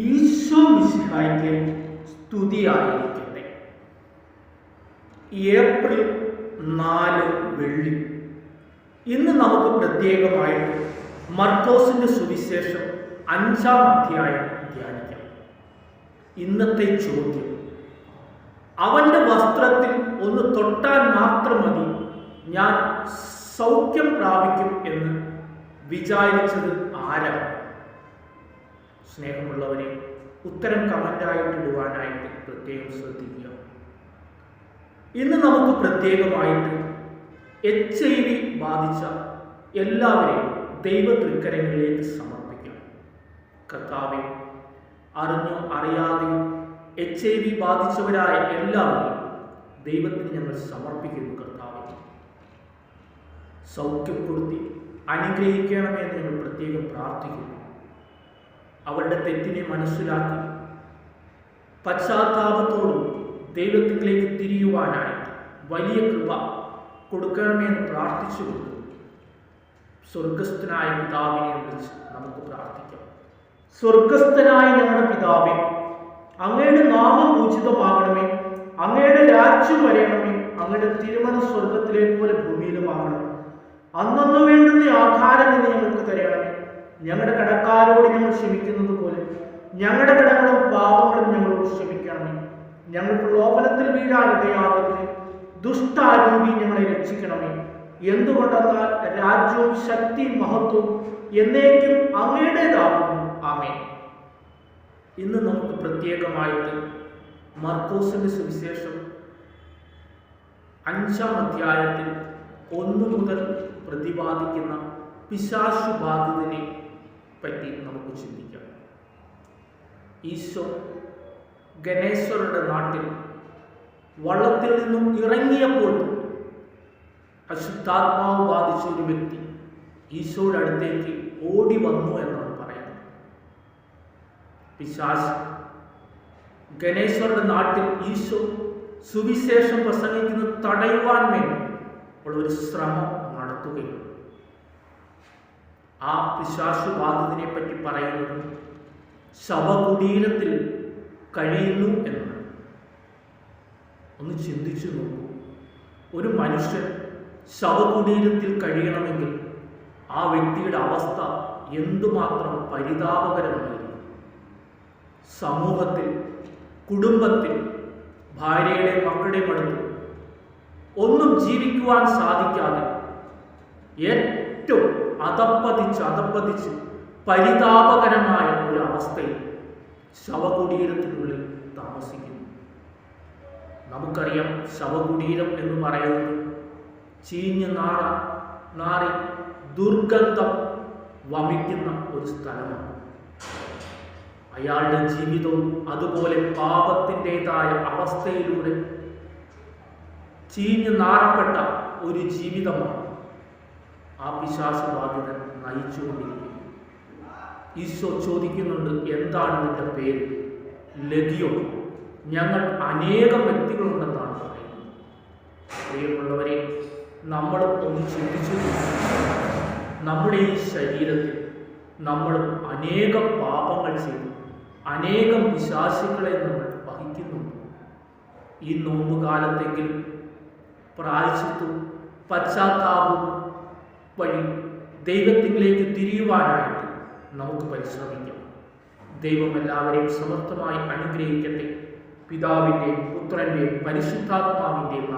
ഈശോ മിശിഹായ്ക്ക് സ്തുതിയായിരിക്കട്ടെ. ഏപ്രിൽ 4 വെള്ളി. ഇന്ന് നമുക്ക് പ്രത്യേകമായിട്ട് മർക്കോസിന്റെ സുവിശേഷം 5-ാം അധ്യായം ധ്യാനിക്കാം. ഇന്നത്തെ ചോദ്യം: അവന്റെ വസ്ത്രത്തിൽ ഒന്ന് തൊട്ടാൽ മാത്രം മതി, ഞാൻ സൗഖ്യം പ്രാപിക്കും എന്ന് വിചാരിച്ചത് ആരാണ്? സ്നേഹമുള്ളവരെ, ഉത്തരം കമൻ്റായിട്ട് ഇടുവാനായിട്ട് പ്രത്യേകം ശ്രദ്ധിക്കുക. ഇന്ന് നമുക്ക് പ്രത്യേകമായിട്ട് HIV ബാധിച്ച എല്ലാവരെയും ദൈവ തൃക്കരങ്ങളിലേക്ക് സമർപ്പിക്കാം. കർത്താവെ, അറിഞ്ഞോ അറിയാതെയോ HIV ബാധിച്ചവരായ എല്ലാവരെയും ദൈവത്തിന് ഞങ്ങൾ സമർപ്പിക്കുന്നു. കർത്താവെ, സൗഖ്യപ്പെടുത്തി അനുഗ്രഹിക്കണമെന്ന് ഞങ്ങൾ പ്രത്യേകം പ്രാർത്ഥിക്കുന്നു. അവരുടെ തെറ്റിനെ മനസ്സിലാക്കി പശ്ചാത്താപത്തോടും ദൈവത്തിലേക്ക് തിരിയുവാനായിട്ട് വലിയ കൃപ കൊടുക്കണമെന്ന് പ്രാർത്ഥിച്ചുകൊണ്ട് സ്വർഗസ്ഥനായ പിതാവിനെ വിളിച്ച് നമുക്ക് പ്രാർത്ഥിക്കാം. സ്വർഗസ്ഥനായ ഞങ്ങളുടെ പിതാവേ, അങ്ങയുടെ നാമം പൂജിതമാകണമേ, അങ്ങയുടെ രാജ്യം വരയണമേ, അങ്ങയുടെ തിരുമനസ് സ്വർഗത്തിലെ പോലെ ഭൂമിയിലുമാകണം. അന്നു വേണ്ടുന്ന ആഹാരം ഇന്ന് ഞങ്ങൾക്ക് തരണമേ. ഞങ്ങളുടെ കടക്കാരോട് ഞങ്ങൾ ക്ഷമിക്കുന്നത് പോലെ ഞങ്ങളുടെ കടങ്ങളും പാപങ്ങളും ഞങ്ങളോട് ക്ഷമിക്കണമേ. ഞങ്ങൾ പ്രലോഭനത്തിൽ വീഴാനിടയാകരുതേ, ദുഷ്ടാരൂപി ഞങ്ങളെ രക്ഷിക്കണമേ. എന്തുകൊണ്ടെന്നാൽ രാജ്യവും ശക്തിയും മഹത്വവും എന്നേക്കും അങ്ങയുടേതാകുന്നു. ആമേൻ. ഇന്ന് നമുക്ക് പ്രത്യേകമായിട്ട് മർക്കോസിന്റെ സുവിശേഷം 5-ാം അധ്യായത്തിൽ 1 മുതൽ പ്രതിപാദിക്കുന്ന പിശാചു ബാധിതനെ പറ്റി നമുക്ക് ചിന്തിക്കാം. ഈശോ ഗനേശ്വരുടെ നാട്ടിൽ വള്ളത്തിൽ നിന്നും ഇറങ്ങിയപ്പോൾ അശുദ്ധാത്മാവ് ബാധിച്ച ഒരു വ്യക്തി ഈശോയുടെ അടുത്തേക്ക് ഓടി വന്നു എന്നാണ് പറയുന്നത്. പിശാച് ഗനേശ്വരുടെ നാട്ടിൽ ഈശോ സുവിശേഷം പ്രസംഗിക്കുന്നത് തടയുവാൻ വേണ്ടി ഉള്ള ഒരു ശ്രമം നടത്തുകയാണ്. ആ പിശാചു ബാധിതനെ പറ്റി പറയുന്നത് ശവകുടീരത്തിൽ കഴിയുന്നു എന്നാണ്. ഒന്ന് ചിന്തിച്ചു നോക്കൂ. ഒരു മനുഷ്യൻ ശവകുടീരത്തിൽ കഴിയണമെങ്കിൽ ആ വ്യക്തിയുടെ അവസ്ഥ എന്തുമാത്രം പരിതാപകരമായിരുന്നു. സമൂഹത്തിൽ, കുടുംബത്തിൽ, ഭാര്യയുടെ മക്കളുടെയും അടുത്ത് ഒന്നും ജീവിക്കുവാൻ സാധിക്കാതെ ഏറ്റവും അതപ്പതിച്ച് പരിതാപകരമായ ഒരു അവസ്ഥയിൽ ശവകുടീരത്തിനുള്ളിൽ താമസിക്കുന്നു. നമുക്കറിയാം, ശവകുടീരം എന്ന് പറയുന്നത് ചീഞ്ഞ് നാറി ദുർഗന്ധം വമിക്കുന്ന ഒരു സ്ഥലമാണ്. അയാളുടെ ജീവിതവും അതുപോലെ പാപത്തിൻ്റെതായ അവസ്ഥയിലൂടെ ചീഞ്ഞ് നാറപ്പെട്ട ഒരു ജീവിതമാണ് ആ പിശാചു ബാധിതൻ നയിച്ചുകൊണ്ടിരിക്കുന്നത്. ഈശോ ചോദിക്കുന്നുണ്ട്, എന്താണ് നിന്റെ പേര്? ലഗിയോൻ. ഞങ്ങൾ അനേകം വ്യക്തികളുണ്ടെന്നാണ് പറയുന്നത്. പ്രിയമുള്ളവരെ, നമ്മൾ ഒന്ന് ചിന്തിച്ചു, നമ്മുടെ ഈ ശരീരത്തിൽ നമ്മൾ അനേകം പാപങ്ങൾ ചെയ്തു, അനേകം പിശാചുക്കളെ നമ്മൾ വഹിക്കുന്നുണ്ട്. ഈ നോമ്പുകാലത്തെങ്കിലും പ്രായശ്ചിത്തവും പശ്ചാത്താപവും വഴി ദൈവത്തിലേക്ക് തിരിയുവാനായിട്ട് നമുക്ക് പരിശ്രമിക്കാം. ദൈവം എല്ലാവരെയും സമർത്ഥമായി അനുഗ്രഹിക്കട്ടെ. പിതാവിൻ്റെയും പുത്രൻ്റെയും പരിശുദ്ധാത്മാവിൻ്റെയും